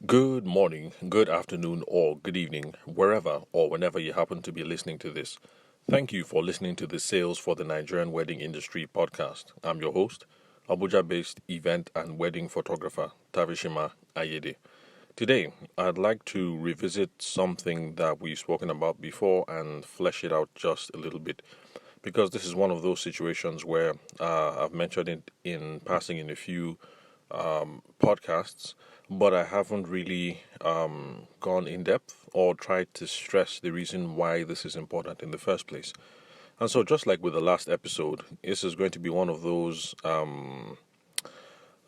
Good morning, good afternoon, or good evening, wherever or whenever you happen to be listening to this. Thank you for listening to the Sales for the Nigerian Wedding Industry podcast. I'm your host, Abuja based event and wedding photographer, Tavishima Ayede. Today, I'd like to revisit something that we've spoken about before and flesh it out just a little bit. Because this is one of those situations where I've mentioned it in passing in a few podcasts, but I haven't really gone in depth or tried to stress the reason why this is important in the first place. And so, just like with the last episode, this is going to be one of those,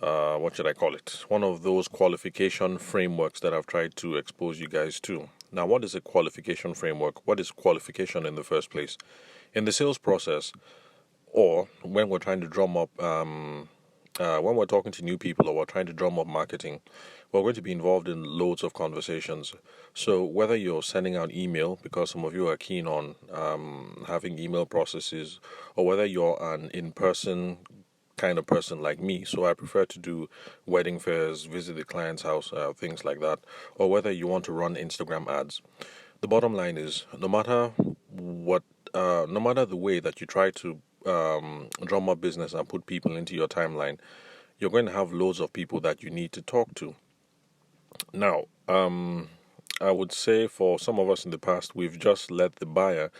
what should I call it? One of those qualification frameworks that I've tried to expose you guys to. Now, what is a qualification framework? What is qualification in the first place? In the sales process, or when we're trying to drum up when we're talking to new people or we're trying to drum up marketing, we're going to be involved in loads of conversations. So whether you're sending out email, because some of you are keen on having email processes, or whether you're an in-person kind of person like me, so I prefer to do wedding fairs, visit the client's house, things like that, or whether you want to run Instagram ads. The bottom line is, no matter the way that you try to drum up business and put people into your timeline, you're going to have loads of people that you need to talk to. Now, I would say for some of us in the past, we've just let the buyer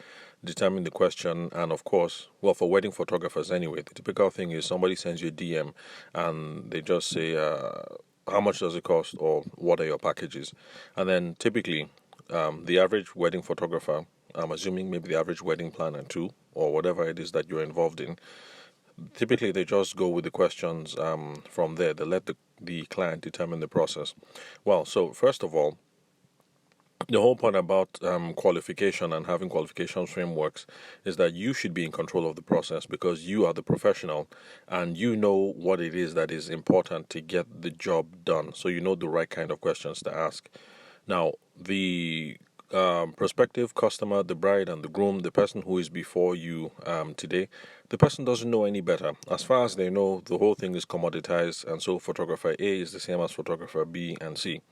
determine the question. And of course, well, for wedding photographers anyway, the typical thing is somebody sends you a DM and they just say, how much does it cost or what are your packages? And then typically, the average wedding photographer, I'm assuming maybe the average wedding planner too, or whatever it is that you're involved in, typically they just go with the questions from there. They let the client determine the process. Well, so first of all, the whole point about qualification and having qualification frameworks is that you should be in control of the process because you are the professional and you know what it is that is important to get the job done. So you know the right kind of questions to ask. Now, the prospective customer, the bride and the groom, the person who is before you today, the person doesn't know any better. As far as they know, the whole thing is commoditized, and so photographer A is the same as photographer B and C.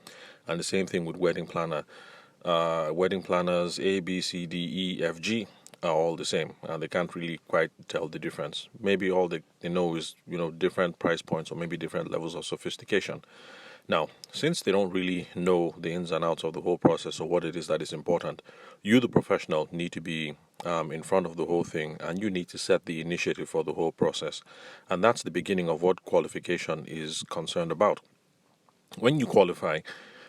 And the same thing with wedding planner. Wedding planners A, B, C, D, E, F, G are all the same, and they can't really quite tell the difference. Maybe all they know is different price points or maybe different levels of sophistication. Now, since they don't really know the ins and outs of the whole process or what it is that is important, you, the professional, need to be in front of the whole thing and you need to set the initiative for the whole process. And that's the beginning of what qualification is concerned about. When you qualify,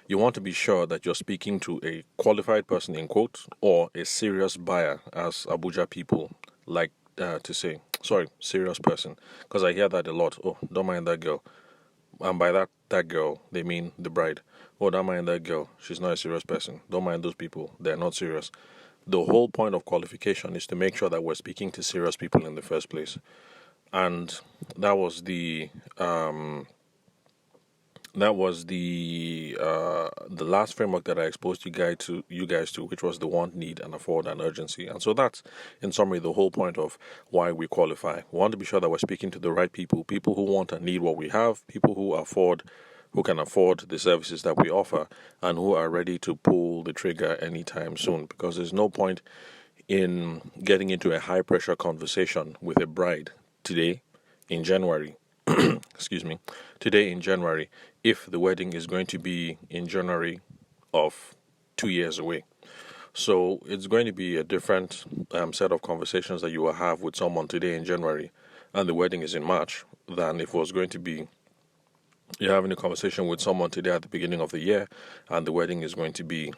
you want to be sure that you're speaking to a qualified person, in quotes, or a serious buyer, as Abuja people like to say. Sorry, serious person, because I hear that a lot. Oh, don't mind that girl. And by that girl, they mean the bride. Oh, don't mind that girl. She's not a serious person. Don't mind those people. They're not serious. The whole point of qualification is to make sure that we're speaking to serious people in the first place. And that was the last framework that I exposed you guys to, which was the want, need, and afford and urgency. And so that's, in summary, the whole point of why we qualify. We want to be sure that we're speaking to the right people who want and need what we have, people who can afford the services that we offer, and who are ready to pull the trigger anytime soon. Because there's no point in getting into a high pressure conversation with a bride today in January. Excuse me, today in January, if the wedding is going to be in January of 2 years away. So it's going to be a different set of conversations that you will have with someone today in January and the wedding is in March than if it was going to be you're having a conversation with someone today at the beginning of the year and the wedding is going to be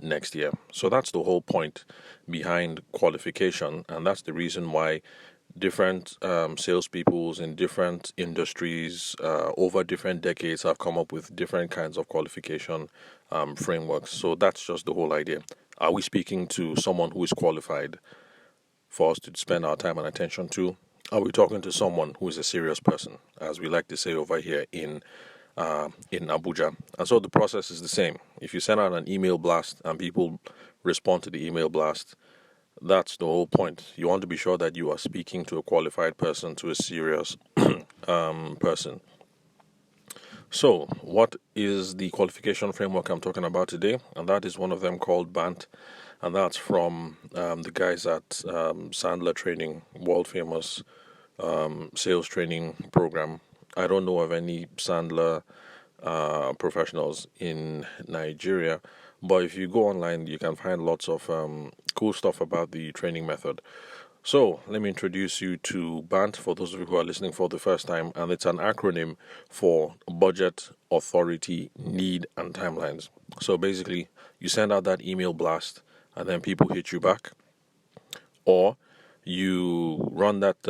next year. So that's the whole point behind qualification, and that's the reason why different salespeople in different industries over different decades have come up with different kinds of qualification frameworks. So that's just the whole idea. Are we speaking to someone who is qualified for us to spend our time and attention to? Are we talking to someone who is a serious person, as we like to say over here in Abuja? And so the process is the same. If you send out an email blast and people respond to the email blast, that's the whole point. You want to be sure that you are speaking to a qualified person, to a serious person. So, what is the qualification framework I'm talking about today? And that is one of them called BANT, and that's from the guys at Sandler Training, world famous sales training program. I don't know of any Sandler professionals in Nigeria, but if you go online, you can find lots of cool stuff about the training method. So, let me introduce you to BANT for those of you who are listening for the first time, and it's an acronym for Budget, Authority, Need, and Timelines. So, basically, you send out that email blast, and then people hit you back, or you run that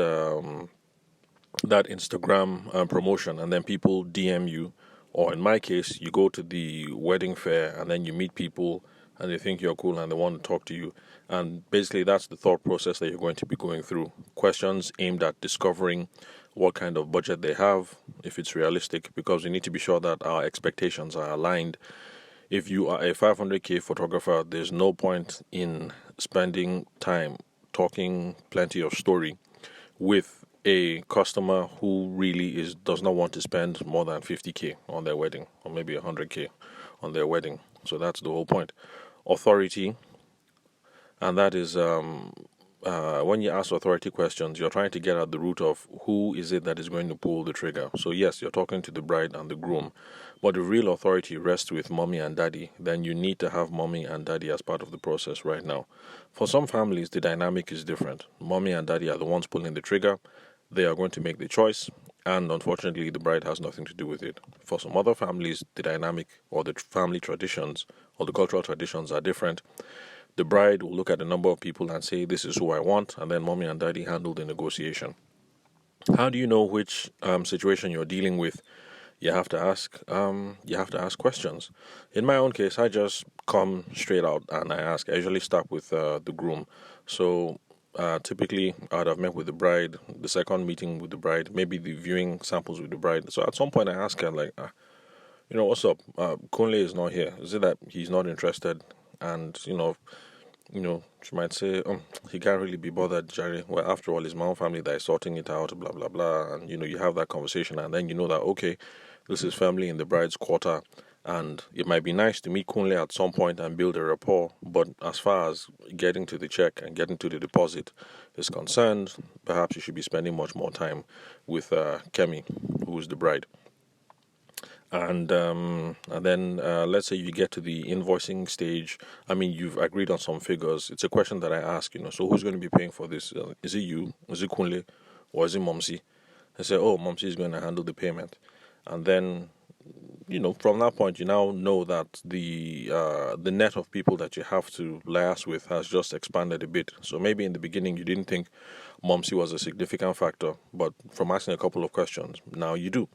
Instagram promotion, and then people DM you, or in my case, you go to the wedding fair and then you meet people and they think you're cool and they want to talk to you. And basically, that's the thought process that you're going to be going through. Questions aimed at discovering what kind of budget they have, if it's realistic, because we need to be sure that our expectations are aligned. If you are a 500k photographer, there's no point in spending time talking plenty of story with a customer who really does not want to spend more than 50k on their wedding, or maybe 100k on their wedding. So that's the whole point. Authority, and that is when you ask authority questions, you're trying to get at the root of who is it that is going to pull the trigger. So yes, you're talking to the bride and the groom, but the real authority rests with mommy and daddy. Then you need to have mommy and daddy as part of the process right now. For some families, the dynamic is different. Mommy and daddy are the ones pulling the trigger. They are going to make the choice, and unfortunately, the bride has nothing to do with it. For some other families, the dynamic or the family traditions or the cultural traditions are different. The bride will look at a number of people and say, "This is who I want," and then mommy and daddy handle the negotiation. How do you know which situation you're dealing with? You have to ask. You have to ask questions. In my own case, I just come straight out and I ask. I usually start with the groom. So typically, I'd have met with the bride. The second meeting with the bride, maybe the viewing samples with the bride. So at some point, I ask her like, what's up? Kunle is not here. Is it that he's not interested? And she might say, he can't really be bothered, Jerry. Well, after all, it's my own family that is sorting it out, blah, blah, blah. And, you have that conversation, and then you know that, okay, this is family in the bride's quarter, and it might be nice to meet Kunle at some point and build a rapport, but as far as getting to the check and getting to the deposit is concerned, perhaps you should be spending much more time with Kemi, who is the bride. And then let's say you get to the invoicing stage. I mean, you've agreed on some figures. It's a question that I ask, so who's going to be paying for this? Is it you? Is it Kunle? Or is it Momsi? I say, oh, Momsi is going to handle the payment. And then, from that point, you now know that the net of people that you have to liaise with has just expanded a bit. So maybe in the beginning you didn't think Momsi was a significant factor, but from asking a couple of questions, now you do.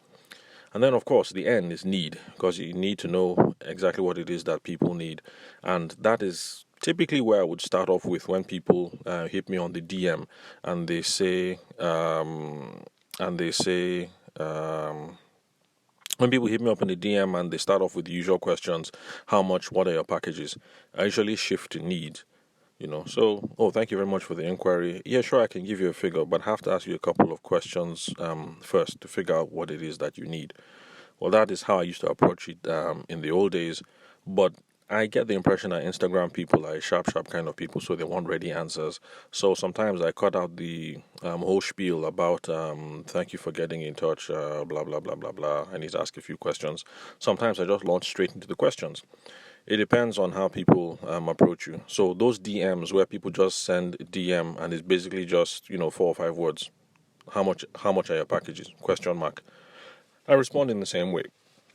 And then, of course, the end is need, because you need to know exactly what it is that people need. And that is typically where I would start off with when people hit me on the DM and they say, when people hit me up in the DM and they start off with the usual questions, how much, what are your packages? I usually shift to need. So, thank you very much for the inquiry. Yeah, sure, I can give you a figure, but I have to ask you a couple of questions first to figure out what it is that you need. Well, that is how I used to approach it in the old days, but I get the impression that Instagram people are a sharp kind of people, so they want ready answers. So sometimes I cut out the whole spiel about thank you for getting in touch, blah, blah, blah, blah, blah. I need to ask a few questions. Sometimes I just launch straight into the questions. It depends on how people approach you. So those DMs where people just send DM and it's basically just 4 or 5 words. How much are your packages? Question mark. I respond in the same way.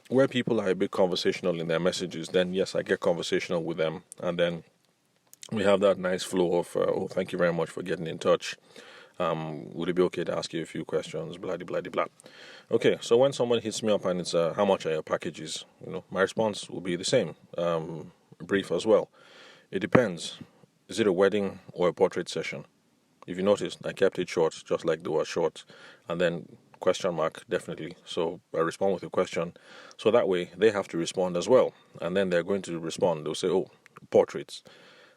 Where people are a bit conversational in their messages, then yes, I get conversational with them, and then we have that nice flow of thank you very much for getting in touch. Would it be okay to ask you a few questions? Blah blah blah blah. Okay, so when someone hits me up and it's how much are your packages? My response will be the same, brief as well. It depends. Is it a wedding or a portrait session? If you noticed, I kept it short, just like they were short, and then question mark, definitely. So I respond with a question, so that way they have to respond as well, and then they're going to respond. They'll say, "Oh, portraits,"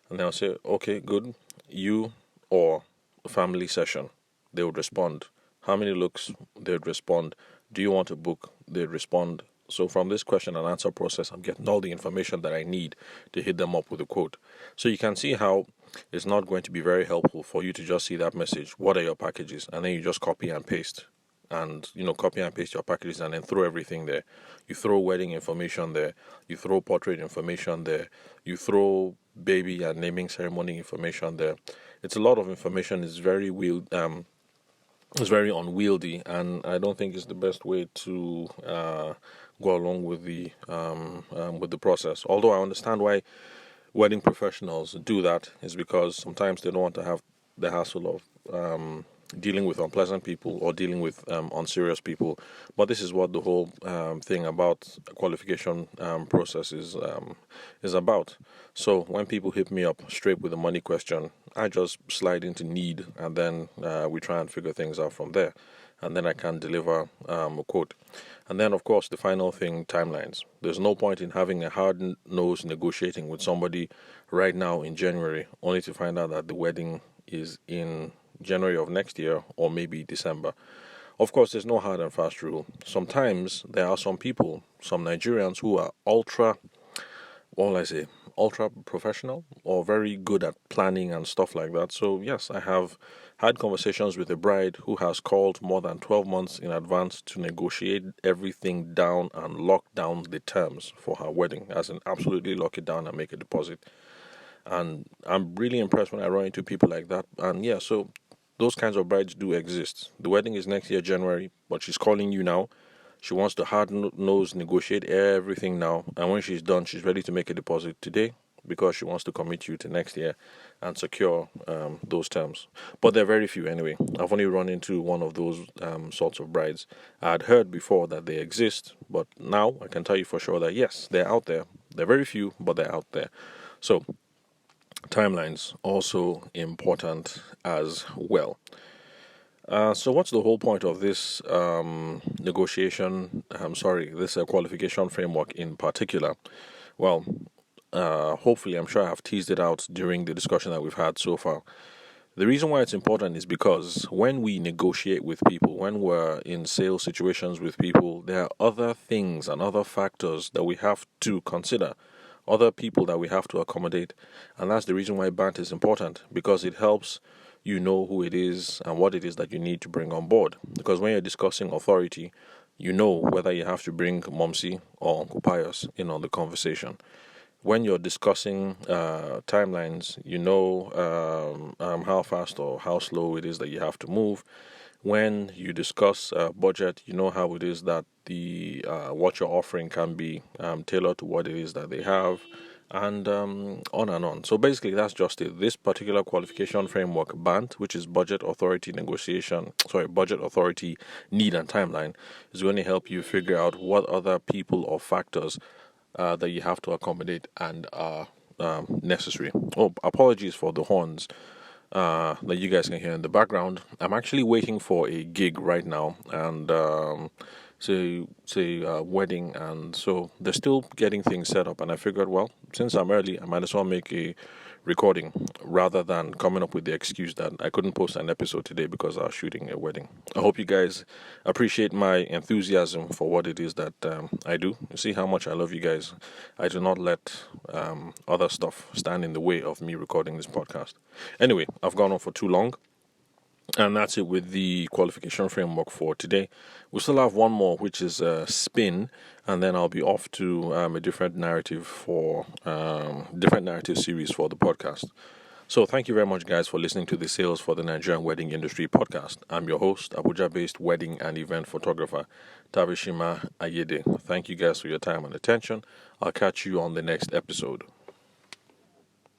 and they'll say, "Okay, good. You or family session?" They would respond. How many looks? They would respond. Do you want a book? They'd respond. So from this question and answer process, I'm getting all the information that I need to hit them up with a quote. So you can see how it's not going to be very helpful for you to just see that message, what are your packages, and then you just copy and paste. And copy and paste your packages and then throw everything there. You throw wedding information there, you throw portrait information there, you throw baby and naming ceremony information there. It's a lot of information. It's very unwieldy, and I don't think it's the best way to go along with the process. Although I understand why wedding professionals do that, is because sometimes they don't want to have the hassle of dealing with unpleasant people or dealing with unserious people. But this is what the whole thing about qualification process is about. So when people hit me up straight with a money question, I just slide into need, and then we try and figure things out from there. And then I can deliver a quote. And then, of course, the final thing, timelines. There's no point in having a hard-nosed negotiating with somebody right now in January, only to find out that the wedding is in January of next year or maybe December. Of course, there's no hard and fast rule. Sometimes there are some people, some Nigerians who are ultra professional or very good at planning and stuff like that. So yes, I have had conversations with a bride who has called more than 12 months in advance to negotiate everything down and lock down the terms for her wedding, as in absolutely lock it down and make a deposit. And I'm really impressed when I run into people like that. And yeah, so those kinds of brides do exist. The wedding is next year, January, but she's calling you now. She wants to hard nose negotiate everything now, and when she's done, she's ready to make a deposit today because she wants to commit you to next year and secure those terms. But they're very few anyway. I've only run into one of those sorts of brides. I had heard before that they exist, but now I can tell you for sure that yes, they're out there. They're very few, but they're out there. So timelines also important as well. So what's the whole point of this this qualification framework in particular? Well, hopefully, I'm sure I have teased it out during the discussion that we've had so far. The reason why it's important is because when we negotiate with people, when we're in sales situations with people, there are other things and other factors that we have to consider, other people that we have to accommodate. And that's the reason why BANT is important, because it helps you know who it is and what it is that you need to bring on board. Because when you're discussing authority, you know whether you have to bring Momsi or Uncle Pius in on the conversation. When you're discussing timelines, you know how fast or how slow it is that you have to move. When you discuss budget, you know how it is that the what you're offering can be tailored to what it is that they have, and on and on. So basically, that's just it. This particular qualification framework, BANT, which is budget authority need and timeline, is going to help you figure out what other people or factors that you have to accommodate and are necessary. Oh, apologies for the horns that you guys can hear in the background. I'm actually waiting for a gig right now, and it's a wedding, and so they're still getting things set up. And I figured, well, since I'm early, I might as well make a recording rather than coming up with the excuse that I couldn't post an episode today because I was shooting a wedding. I hope you guys appreciate my enthusiasm for what it is that I do. You see how much I love you guys. I do not let other stuff stand in the way of me recording this podcast. Anyway, I've gone on for too long. And that's it with the qualification framework for today. We still have one more, which is spin, and then I'll be off to a different narrative series for the podcast. So thank you very much, guys, for listening to the Sales for the Nigerian Wedding Industry podcast. I'm your host, Abuja-based wedding and event photographer, Tabishima Ayede. Thank you guys for your time and attention. I'll catch you on the next episode.